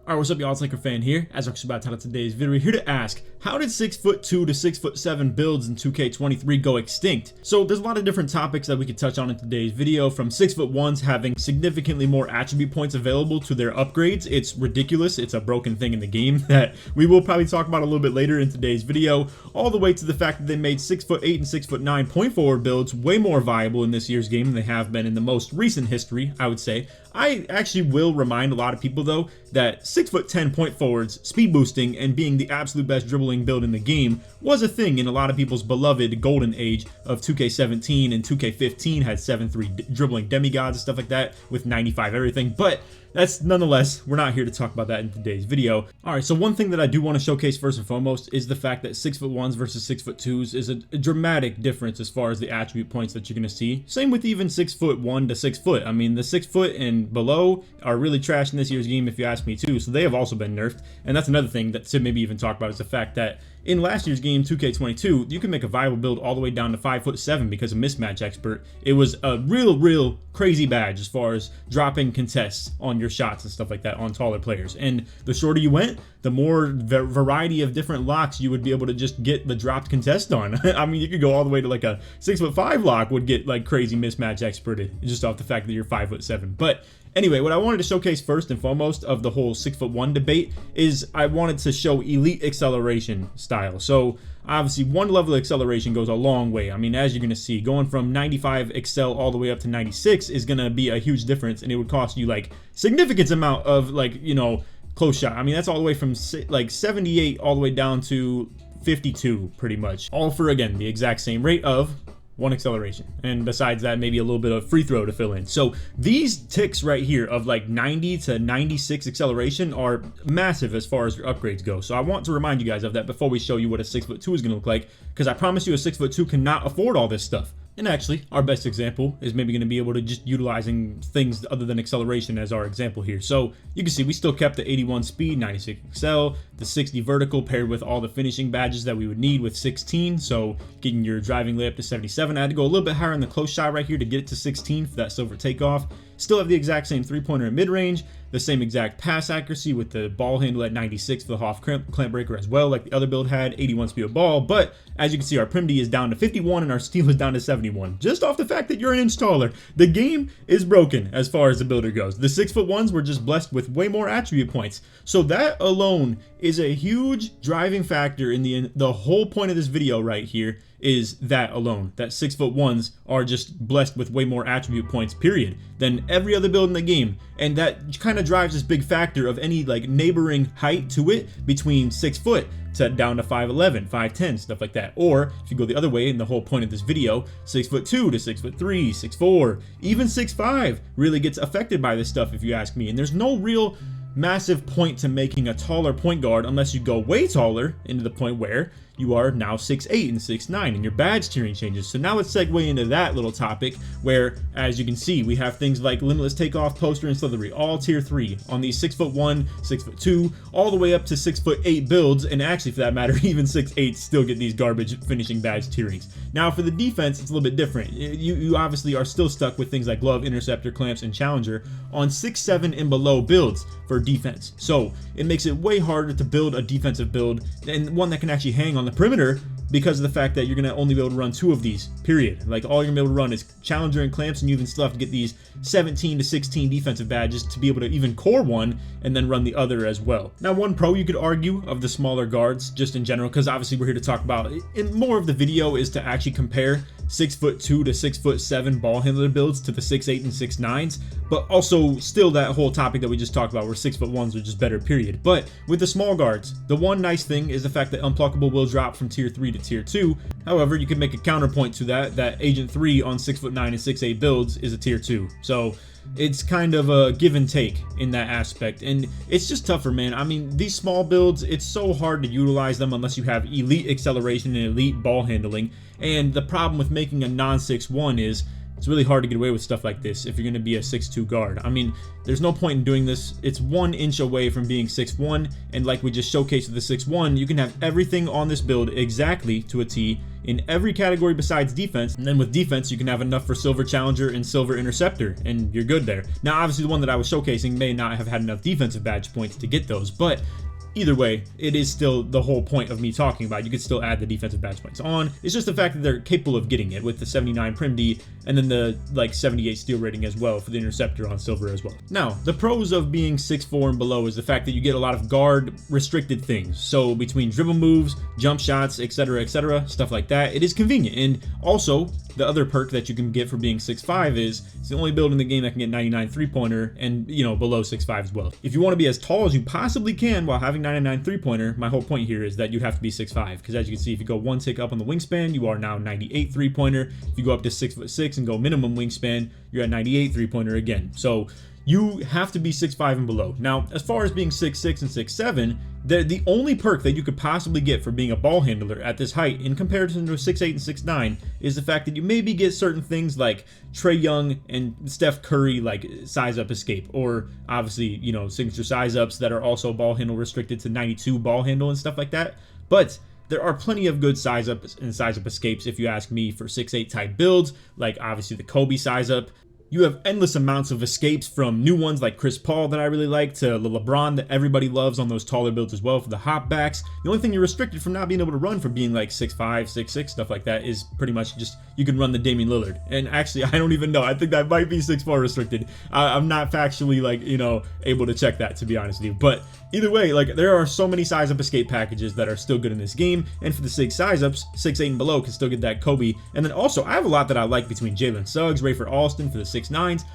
Alright, what's up y'all, it's LakerFan here. As I'm about to title today's video, we're here to ask, how did 6'2" to 6'7" builds in 2K23 go extinct? So there's a lot of different topics that we could touch on in today's video, from 6'1s having significantly more attribute points available to their upgrades. It's ridiculous, it's a broken thing in the game that we will probably talk about a little bit later in today's video, all the way to the fact that they made 6'8" and 6'9" point forward builds way more viable in this year's game than they have been in the most recent history, I would say. I actually will remind a lot of people though that 6'10" point forwards, speed boosting, and being the absolute best dribbling build in the game was a thing in a lot of people's beloved golden age of 2K17 and 2K15 had 7'3" dribbling demigods and stuff like that with 95 everything, but that's nonetheless, we're not here to talk about that in today's video. Alright, so one thing that I do want to showcase first and foremost is the fact that 6'1s versus 6'2s is a dramatic difference as far as the attribute points that you're going to see. Same with even 6'1" to 6 foot. I mean, the 6 foot and below are really trash in this year's game if you ask me too, so they have also been nerfed. And that's another thing that to maybe even talk about is the fact that in last year's game, 2K22, you can make a viable build all the way down to 5'7" because of Mismatch Expert. It was a real crazy badge as far as dropping contests on your shots and stuff like that on taller players. And the shorter you went, the more variety of different locks you would be able to just get the dropped contest on. I mean, you could go all the way to like a 6'5" lock would get like crazy Mismatch Experted just off the fact that you're 5'7". But anyway, what I wanted to showcase first and foremost of the whole 6'1" debate is I wanted to show elite acceleration style. So obviously one level of acceleration goes a long way. I mean, as you're going to see, going from 95 excel all the way up to 96 is going to be a huge difference, and it would cost you like significant amount of like, you know, close shot. I mean, that's all the way from like 78 all the way down to 52 pretty much, all for again the exact same rate of one acceleration, and besides that maybe a little bit of free throw to fill in. So these ticks right here of like 90 to 96 acceleration are massive as far as your upgrades go. So I want to remind you guys of that before we show you what a 6'2" is going to look like, because I promise you a 6'2" cannot afford all this stuff. And actually, our best example is maybe going to be able to just utilizing things other than acceleration as our example here. So you can see we still kept the 81 speed, 96 excel, the 60 vertical paired with all the finishing badges that we would need with 16. So getting your driving layup to 77. I had to go a little bit higher on the close shot right here to get it to 16 for that silver takeoff. Still have the exact same three-pointer in mid-range, the same exact pass accuracy with the ball handle at 96 for the half clamp breaker as well, like the other build had, 81 speed of ball. But as you can see, our prim D is down to 51 and our steal is down to 71, just off the fact that you're an inch taller. The game is broken as far as the builder goes. The 6'1s were just blessed with way more attribute points. So that alone is a huge driving factor in the whole point of this video right here, is that alone, that 6'1s are just blessed with way more attribute points, period, than every other build in the game. And that kind of drives this big factor of any like neighboring height to it between 6 foot to down to 5'11", 5'10", stuff like that. Or if you go the other way, and the whole point of this video, 6'2" to 6'3", 6'4", even 6'5" really gets affected by this stuff if you ask me. And there's no real massive point to making a taller point guard unless you go way taller into the point where you are now 6'8" and 6'9", and your badge tiering changes. So now let's segue into that little topic where, as you can see, we have things like Limitless Takeoff, Poster, and Slithery, all tier 3 on these 6'1", 6'2", all the way up to 6'8" builds, and actually for that matter, even 6'8" still get these garbage finishing badge tierings. Now for the defense, it's a little bit different. You obviously are still stuck with things like Glove, Interceptor, Clamps, and Challenger on 6'7" and below builds for defense. So it makes it way harder to build a defensive build, and one that can actually hang on the perimeter, because of the fact that you're going to only be able to run 2 of these, period. Like all you're going to be able to run is Challenger and Clamps, and you even still have to get these 17 to 16 defensive badges to be able to even core one and then run the other as well. Now one pro you could argue of the smaller guards just in general, because obviously we're here to talk about in more of the video, is to actually compare 6'2" to 6'7" ball handler builds to the 6'8" and 6'9s, but also still that whole topic that we just talked about where 6'1s are just better, period. But with the small guards, the one nice thing is the fact that Unpluckable will drop from tier 3 to tier 2. However, you can make a counterpoint to that Agent 3 on 6'9" and 6'8" builds is a tier 2. So it's kind of a give and take in that aspect, and it's just tougher, man. I mean, these small builds, it's so hard to utilize them unless you have elite acceleration and elite ball handling. And the problem with making a non-6'1" is it's really hard to get away with stuff like this if you're going to be a 6'2" guard. I mean, there's no point in doing this. It's 1 inch away from being 6'1", and like we just showcased with the 6'1", you can have everything on this build exactly to a T in every category besides defense. And then with defense, you can have enough for Silver Challenger and Silver Interceptor, and you're good there. Now, obviously, the one that I was showcasing may not have had enough defensive badge points to get those, but either way, it is still the whole point of me talking about. You could still add the defensive badge points on. It's just the fact that they're capable of getting it with the 79 Prim D and then the 78 steal rating as well for the Interceptor on Silver as well. Now, the pros of being 6'4" and below is the fact that you get a lot of guard restricted things. So between dribble moves, jump shots, etc., stuff like that, it is convenient. And also, the other perk that you can get for being 6'5" is it's the only build in the game that can get 99 3-pointer and, below 6'5" as well. If you want to be as tall as you possibly can while having 99 3-pointer, my whole point here is that you have to be 6'5", because as you can see, if you go one tick up on the wingspan, you are now 98 3-pointer. If you go up to 6'6" and go minimum wingspan, you're at 98 3-pointer again. So you have to be 6'5" and below. Now, as far as being 6'6" and 6'7", the only perk that you could possibly get for being a ball handler at this height in comparison to a 6'8" and 6'9" is the fact that you maybe get certain things like Trae Young and Steph Curry like size up escape, or obviously, signature size ups that are also ball handle restricted to 92 ball handle and stuff like that. But there are plenty of good size ups and size up escapes if you ask me for 6'8" type builds, like obviously the Kobe size up. You have endless amounts of escapes, from new ones like Chris Paul that I really like to the LeBron that everybody loves on those taller builds as well for the hopbacks. The only thing you're restricted from not being able to run for being like 6'5", 6'6", stuff like that is pretty much just you can run the Damian Lillard. And actually, I don't even know. I think that might be 6'4" restricted. I'm not factually able to check that, to be honest with you. But either way, there are so many size up escape packages that are still good in this game. And for the 6 size ups, 6'8" and below can still get that Kobe. And then also, I have a lot that I like between Jalen Suggs, Rayford Alston for the 6'9".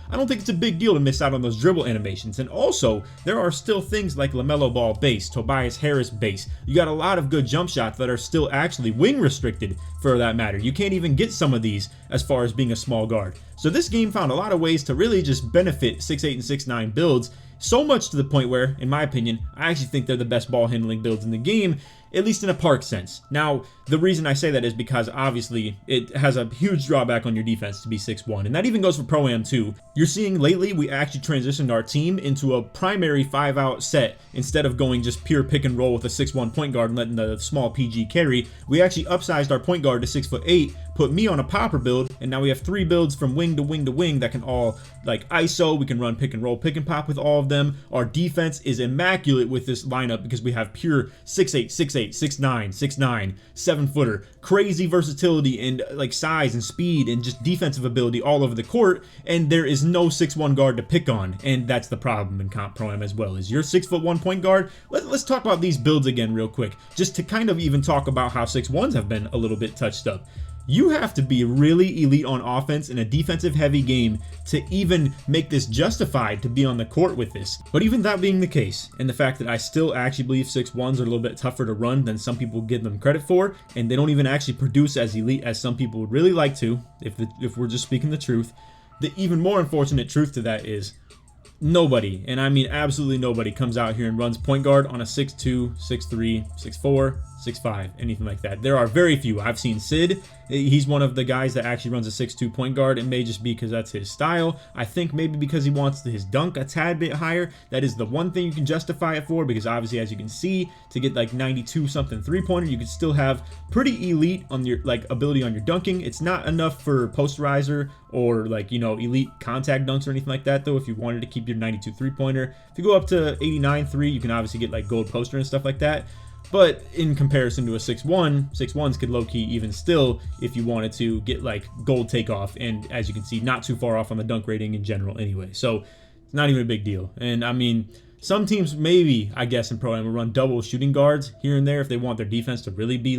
I don't think it's a big deal to miss out on those dribble animations. And also, there are still things like LaMelo Ball base, Tobias Harris base. You got a lot of good jump shots that are still actually wing restricted, for that matter. You can't even get some of these as far as being a small guard. So this game found a lot of ways to really just benefit 6'8" and 6'9" builds, so much to the point where, in my opinion, I actually think they're the best ball handling builds in the game, at least in a park sense. Now, the reason I say that is because obviously it has a huge drawback on your defense to be 6'1", and that even goes for Pro-Am too. You're seeing lately we actually transitioned our team into a primary 5-out set instead of going just pure pick and roll with a 6'1" point guard and letting the small PG carry. We actually upsized our point guard to 6'8", put me on a popper build, and now we have 3 builds from wing to wing to wing that can all ISO. We can run pick and roll, pick and pop with all of them. Our defense is immaculate with this lineup because we have pure 6'8", 6'8", 6'9", 6'9", 7-footer, crazy versatility and size and speed and just defensive ability all over the court, and there is no 6'1" guard to pick on, and that's the problem in Comp Pro-Am as well, is your 6'1" point guard. Let's talk about these builds again real quick, just to kind of even talk about how 6'1s have been a little bit touched up. You have to be really elite on offense in a defensive heavy game to even make this justified to be on the court with this. But even that being the case, and the fact that I still actually believe 6'1s are a little bit tougher to run than some people give them credit for, and they don't even actually produce as elite as some people would really like to, if we're just speaking the truth, the even more unfortunate truth to that is nobody, and I mean absolutely nobody, comes out here and runs point guard on a 6'2", 6'3", 6'4", 6'5", anything like that. There are very few. I've seen Sid. He's one of the guys that actually runs a 6'2" point guard. It may just be because that's his style. I think maybe because he wants his dunk a tad bit higher. That is the one thing you can justify it for, because obviously, as you can see, to get 92 something 3-pointer, you could still have pretty elite on your ability on your dunking. It's not enough for posterizer or elite contact dunks or anything like that, though. If you wanted to keep your 92 3-pointer, if you go up to 89 3, you can obviously get gold poster and stuff like that. But in comparison to a 6'1", 6'1s could low-key even still, if you wanted to, get gold takeoff, and as you can see, not too far off on the dunk rating in general anyway. So it's not even a big deal. And I mean, some teams maybe, I guess, in Pro-Am will run double shooting guards here and there if they want their defense to really be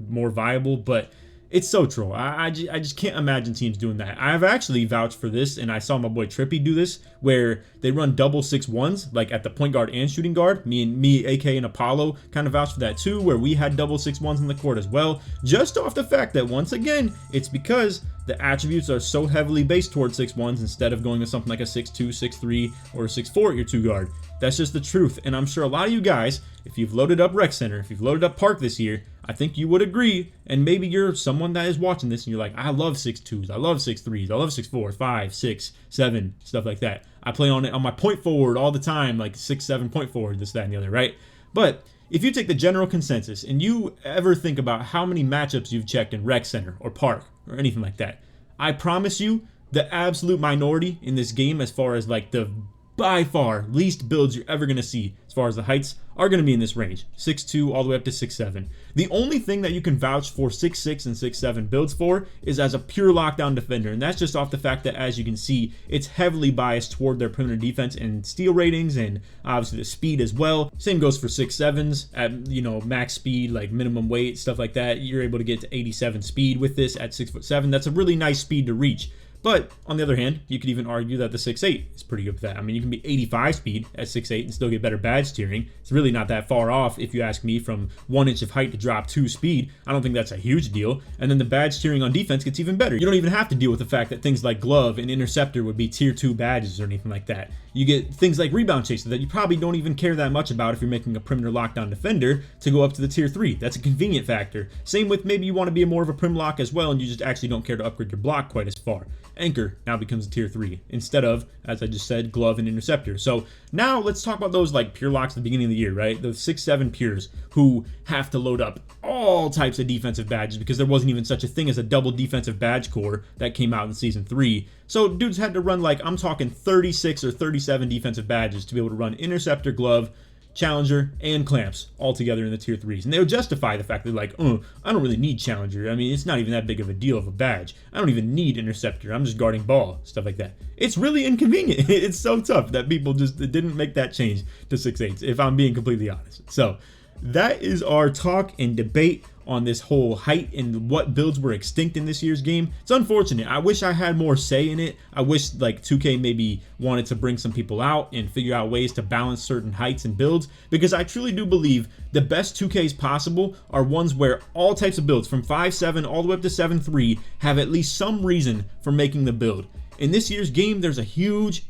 more viable, but it's so troll. I just can't imagine teams doing that. I've actually vouched for this, and I saw my boy Trippy do this, where they run double 6'1s, at the point guard and shooting guard. Me, AK, and Apollo kind of vouched for that too, where we had double 6'1s in the court as well, just off the fact that, once again, it's because the attributes are so heavily based towards 6'1s instead of going to something like a 6'2", 6'3", or a 6'4 at your 2 guard. That's just the truth, and I'm sure a lot of you guys, if you've loaded up Rec Center, if you've loaded up Park this year, I think you would agree, and maybe you're someone that is watching this and you're like, I love 6'2s, I love 6'3s, I love 6'4, 5, 6, 7, stuff like that. I play on it on my point forward all the time, 6'7" point forward, this, that, and the other, right? But if you take the general consensus and you ever think about how many matchups you've checked in Rec Center or Park or anything like that, I promise you the absolute minority in this game, as far as like the by far least builds you're ever going to see as far as the heights, are going to be in this range, 6'2 all the way up to 6'7. The only thing that you can vouch for 6'6 and 6'7 builds for is as a pure lockdown defender, and that's just off the fact that, as you can see, it's heavily biased toward their perimeter defense and steal ratings, and obviously the speed as well. Same goes for 6'7s at, you know, max speed, like minimum weight, stuff like that. You're able to get to 87 speed with this at 6'7. That's a really nice speed to reach. But on the other hand, you could even argue that the 6'8 is pretty good with that. I mean, you can be 85 speed at 6'8 and still get better badge tiering. It's really not that far off, if you ask me, from 1 inch of height to drop 2 speed. I don't think that's a huge deal. And then the badge tiering on defense gets even better. You don't even have to deal with the fact that things like glove and interceptor would be tier 2 badges or anything like that. You get things like rebound chaser that you probably don't even care that much about if you're making a perimeter lockdown defender to go up to the tier 3. That's a convenient factor. Same with maybe you want to be more of a prim lock as well and you just actually don't care to upgrade your block quite as far. Anchor now becomes a tier 3 instead of, as I just said, glove and interceptor. So now let's talk about those like pure locks at the beginning of the year, right? The 6'7 pures who have to load up all types of defensive badges because there wasn't even such a thing as a double defensive badge core that came out in season 3. So dudes had to run, like, I'm talking 36 or 37 defensive badges to be able to run interceptor, glove, challenger, and clamps all together in the tier 3s. And they would justify the fact that, like, I don't really need challenger. I mean, it's not even that big of a deal of a badge. I don't even need interceptor. I'm just guarding ball, stuff like that. It's really inconvenient. It's so tough that people just didn't make that change to 6'8s, if I'm being completely honest. So that is our talk and debate on this whole height and what builds were extinct in this year's game. It's unfortunate. I wish I had more say in it. I wish like 2K maybe wanted to bring some people out and figure out ways to balance certain heights and builds, because I truly do believe the best 2Ks possible are ones where all types of builds from 5'7 all the way up to 7'3 have at least some reason for making the build. In this year's game, there's a huge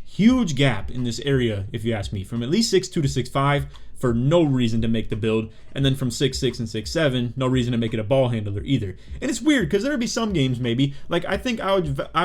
gap in this area, if you ask me, from at least 6'2 to 6'5 for no reason to make the build, and then from 6'6 and 6'7, no reason to make it a ball handler either. And it's weird because there would be some games maybe, like I think I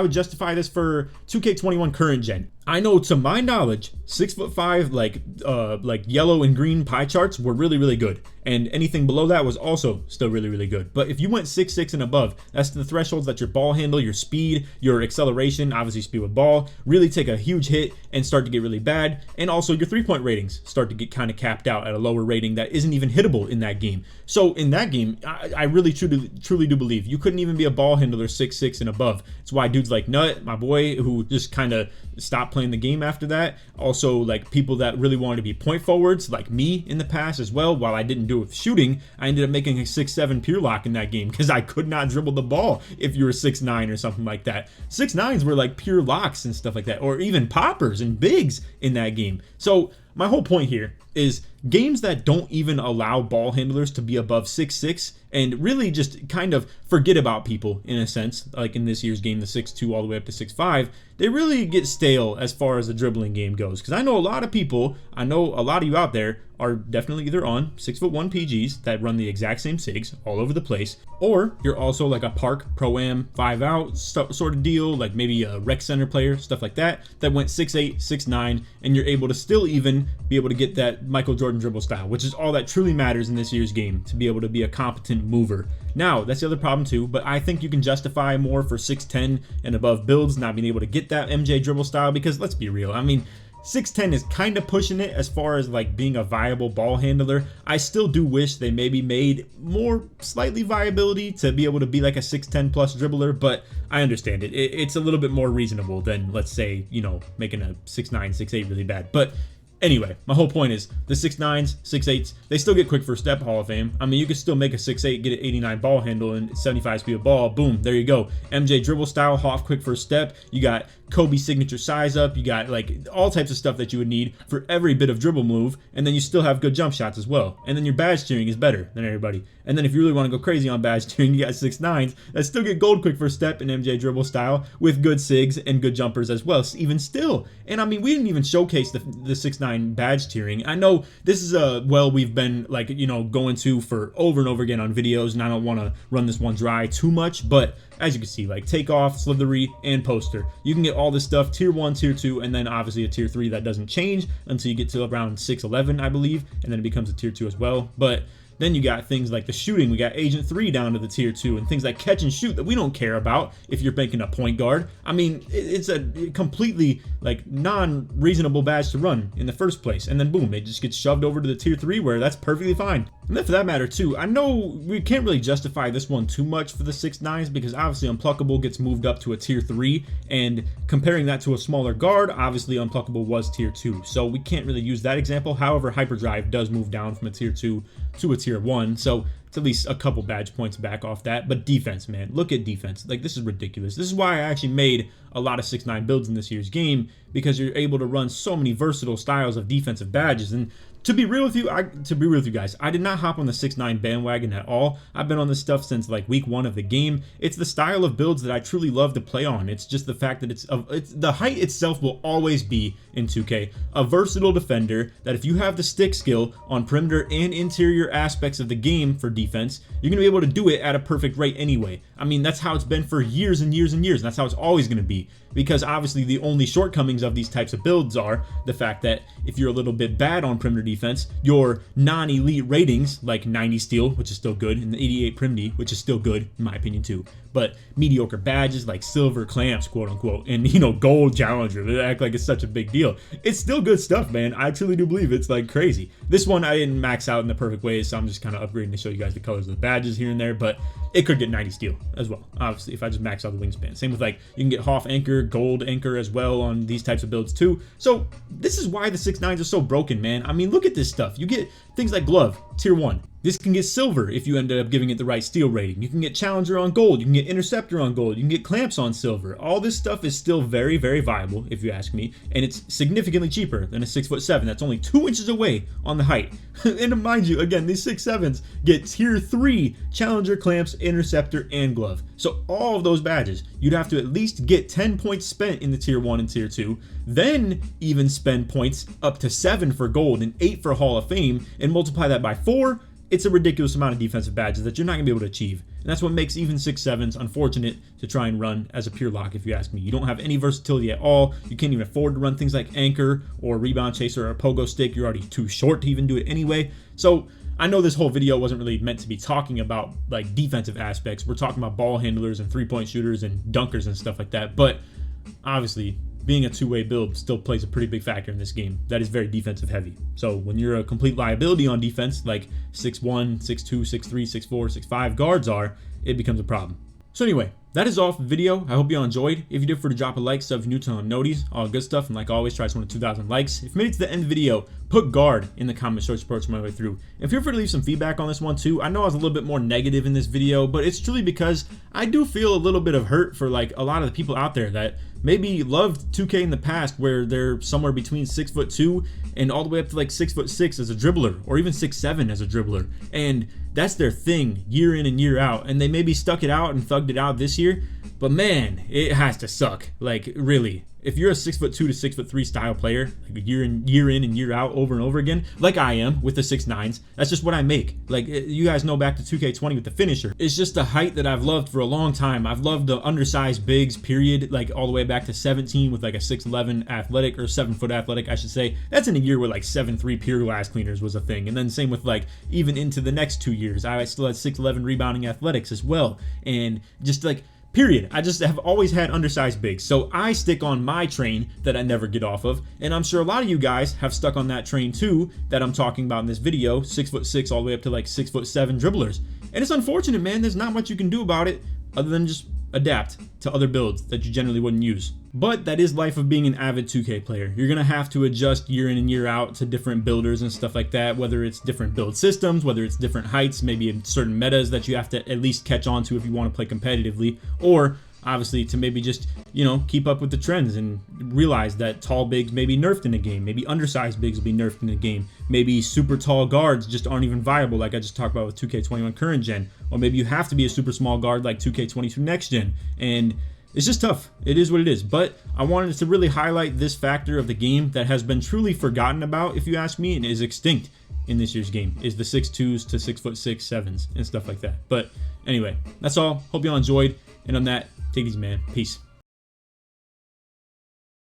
would justify this for 2K21 current gen. I know, to my knowledge, 6'5" like yellow and green pie charts were really good, and anything below that was also still really good. But if you went 6'6 and above, that's the thresholds that your ball handle, your speed, your acceleration, obviously speed with ball, really take a huge hit and start to get really bad, and also your 3-point ratings start to get kind of capped out at a lower rating that isn't even hittable in that game. So in that game, I really truly do believe you couldn't even be a ball handler 6'6 and above. It's why dudes like Nut, my boy, who just kind of stopped playing the game after that. Also, like people that really wanted to be point forwards, like me in the past as well. While I didn't do it with shooting, I ended up making a 6'7 pure lock in that game because I could not dribble the ball if you were 6'9 or something like that. 6'9s were like pure locks and stuff like that, or even poppers and bigs in that game. So my whole point here is games that don't even allow ball handlers to be above 6'6 and really just kind of forget about people in a sense, like in this year's game, the 6'2 all the way up to 6'5, they really get stale as far as the dribbling game goes. Because I know a lot of people, I know a lot of you out there are definitely either on 6'1" PGs that run the exact same SIGs all over the place, or you're also like a Park Pro-Am 5-out sort of deal, like maybe a Rec Center player, stuff like that went 6'8", 6'9", and you're able to still even be able to get that Michael Jordan dribble style, which is all that truly matters in this year's game, to be able to be a competent mover. Now, that's the other problem too, but I think you can justify more for 6'10 and above builds not being able to get that MJ dribble style, because let's be real, I mean, 6'10 is kind of pushing it as far as like being a viable ball handler. I still do wish they maybe made more slightly viability to be able to be like a 6'10 plus dribbler, but I understand it. It's a little bit more reasonable than, let's say, you know, making a 6'9, 6'8 really bad. But anyway, my whole point is the 6'9s, 6'8s, they still get quick first step Hall of Fame. I mean, you could still make a 6'8, get an 89 ball handle and 75 speed of ball. Boom, there you go. MJ dribble style, Hoff quick first step. You got Kobe signature size up. You got like all types of stuff that you would need for every bit of dribble move. And then you still have good jump shots as well. And then your badge tiering is better than everybody. And then if you really want to go crazy on badge tiering, you got 6'9s that still get gold quick first step in MJ dribble style with good SIGs and good jumpers as well, even still. And I mean, we didn't even showcase the 6'9 6-9 badge tiering. I know this is a well we've been like, you know, going to for over and over again on videos, and I don't want to run this one dry too much, but as you can see, like takeoff, slithery, and poster, you can get all this stuff tier 1, tier 2, and then obviously a tier 3 that doesn't change until you get to around 611, I believe, and then it becomes a tier 2 as well. But then you got things like the shooting. We got Agent 3 down to the tier 2, and things like catch and shoot that we don't care about if you're banking a point guard. I mean, it's a completely like non-reasonable badge to run in the first place, and then boom, it just gets shoved over to the tier 3 where that's perfectly fine. And then for that matter too, I know we can't really justify this one too much for the 6-9s because obviously Unpluckable gets moved up to a tier 3, and comparing that to a smaller guard, obviously Unpluckable was tier 2, so we can't really use that example. However, Hyperdrive does move down from a tier 2 to a tier 1, so it's at least a couple badge points back off that. But defense, man, look at defense. Like, this is ridiculous. This is why I actually made a lot of 6-9 builds in this year's game, because you're able to run so many versatile styles of defensive badges. And to be real with you, guys, I did not hop on the 6-9 bandwagon at all. I've been on this stuff since like week 1 of the game. It's the style of builds that I truly love to play on. It's just the fact that it's the height itself will always be in 2K a versatile defender that if you have the stick skill on perimeter and interior aspects of the game for defense, you're gonna be able to do it at a perfect rate anyway. I mean, that's how it's been for years and years and years, and that's how it's always gonna be. Because obviously the only shortcomings of these types of builds are the fact that if you're a little bit bad on perimeter defense, your non-elite ratings like 90 steal, which is still good, and the 88 primity, which is still good in my opinion too, but mediocre badges like silver clamps, quote unquote, and you know, gold challenger, they act like it's such a big deal. It's still good stuff, man. I truly do believe it's like crazy. This one I didn't max out in the perfect way, so I'm just kind of upgrading to show you guys the colors of the badges here and there, but it could get 90 steal as well, obviously, if I just max out the wingspan. Same with like, you can get Hoff anchor, gold anchor as well on these types of builds too. So this is why the 6-9s are so broken, man. I mean, look at this stuff. You get things like glove, tier 1. This can get silver if you end up giving it the right steal rating. You can get challenger on gold. You can get interceptor on gold. You can get clamps on silver. All this stuff is still very, very viable if you ask me, and it's significantly cheaper than a 6'7" that's only 2 inches away on the height. And mind you, again, these 6'7s get tier 3 challenger, clamps, interceptor, and glove. So all of those badges, you'd have to at least get 10 points spent in the tier 1 and tier 2, then even spend points up to 7 for gold and 8 for Hall of Fame, and multiply that by 4. It's a ridiculous amount of defensive badges that you're not going to be able to achieve. And that's what makes even 6'7s unfortunate to try and run as a pure lock, if you ask me. You don't have any versatility at all. You can't even afford to run things like anchor or rebound chaser or a pogo stick. You're already too short to even do it anyway. So I know this whole video wasn't really meant to be talking about like defensive aspects. We're talking about ball handlers and three-point shooters and dunkers and stuff like that. But obviously, being a two-way build still plays a pretty big factor in this game that is very defensive heavy. So when you're a complete liability on defense like 6'1", 6'2", 6'3", 6'4", 6'5 guards are, it becomes a problem. So anyway, that is all for the video. I hope you all enjoyed. If you did, for to drop a like, sub if you're new to noties, all good stuff, and like always, try to 2,000 likes. If you made it to the end of the video, put guard in the comments, short approach my way through. And feel free to leave some feedback on this one too. I know I was a little bit more negative in this video, but it's truly because I do feel a little bit of hurt for like a lot of the people out there that maybe loved 2K in the past, where they're somewhere between 6'2" and all the way up to like 6'6" as a dribbler, or even 6'7" as a dribbler, and that's their thing year in and year out, and they maybe stuck it out and thugged it out this year, but man, it has to suck. Like, really, if you're a 6'2" to 6'3" style player, like year in and year out, over and over again, like I am with the 6'9s, that's just what I make. Like, you guys know back to 2K20 with the finisher. It's just a height that I've loved for a long time. I've loved the undersized bigs, period, like all the way back to 17 with like a 6'11 athletic, or 7 foot athletic, I should say. That's in a year where like 7'3" pure glass cleaners was a thing. And then same with like even into the next 2 years, I still had 6'11 rebounding athletics as well. And just like, period. I just have always had undersized bigs. So I stick on my train that I never get off of. And I'm sure a lot of you guys have stuck on that train too that I'm talking about in this video, 6'6" all the way up to like 6'7" dribblers. And it's unfortunate, man. There's not much you can do about it other than just adapt to other builds that you generally wouldn't use. But that is life of being an avid 2K player. You're gonna have to adjust year in and year out to different builders and stuff like that, whether it's different build systems, whether it's different heights, maybe in certain metas that you have to at least catch on to if you want to play competitively, or obviously to maybe just, you know, keep up with the trends and realize that tall bigs may be nerfed in a game, maybe undersized bigs will be nerfed in a game, maybe super tall guards just aren't even viable like I just talked about with 2K21 current gen, or maybe you have to be a super small guard like 2K22 next gen, and it's just tough. It is what it is. But I wanted to really highlight this factor of the game that has been truly forgotten about, if you ask me, and is extinct in this year's game, is the 6'2s to 6'6", 7s and stuff like that. But anyway, that's all. Hope y'all enjoyed. And on that, take it easy, man. Peace.